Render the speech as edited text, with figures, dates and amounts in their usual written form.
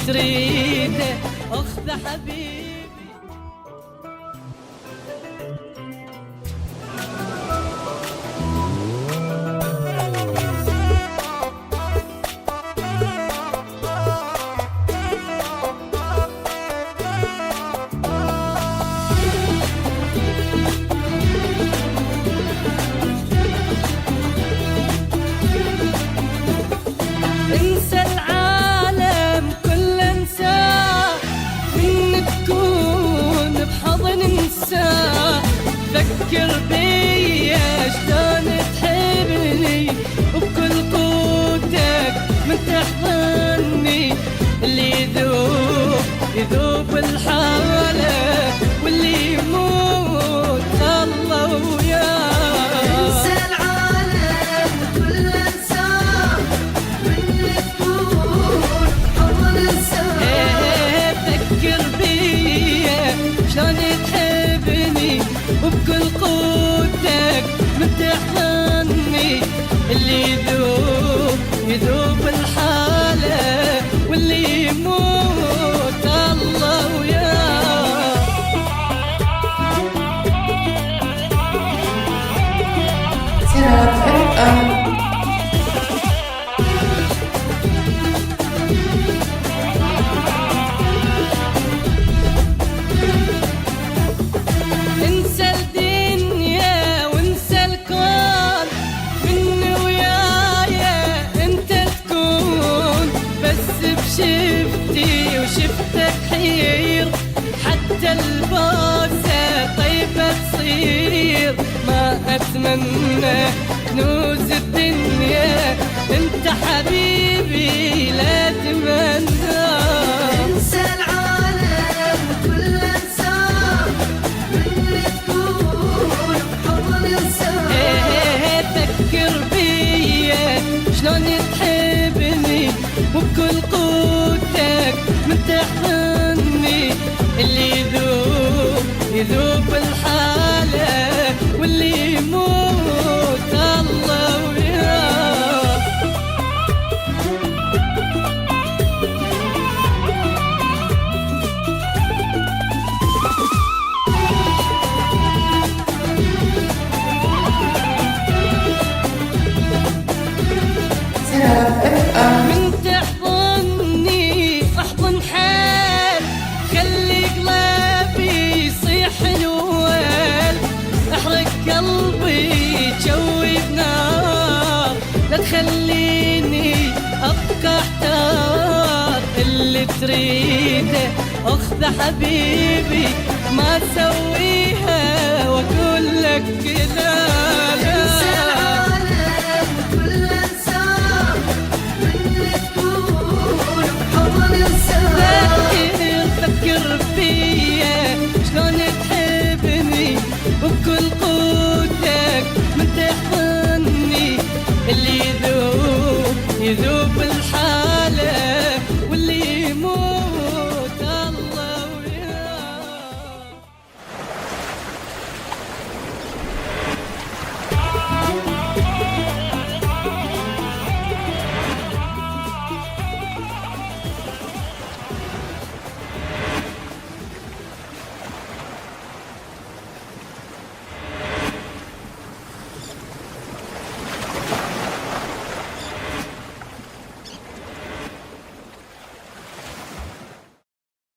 تريده اخذ حبيبي. انسى العالم كله انساه، من تكون بحضن انساه. فكر بيا شلون تحبني وبكل قوتك من تحضني. اللي يذوب يذوب الحالة، واللي يموت الله وياه. انسى العالم كله انساه، من تكون بحضن انساه. فكر بيا شلون تحبني وبكل قوتك من تحضني. اللي يذوب يذوب الحالة، واللي يموت الله وياه. Therapy FM. انسى الدنيا وانسى الكون، مني ويايا انت تكون. بس بشفتي وشفتك حير، حتى البوسة طيبة تصير. ما اتمنى كنوز الدنيا، انت حبيبي لا تمنى. انسى العالم كله انساه، من تكون بحضن انساه. فكر بيا شلون تحبني وبكل قوتك من تحضني. اللي يذوب يذوب الحالة، واللي يموت الله وياه. Therapy FM. من تحضني احضن حال، خلي قلبي يصيح الوال. احرق قلبي تشوي بنار، لا تخليني ابقى احتار. اللي تريده اخذ حبيبي، ما اسويها واقول لك كذا. انسى العالم كله انساه، من تكون بحضن انساه. فكر فيا شلون تحبني وبكل قوتك من تحضني. اللي يذوب يذوب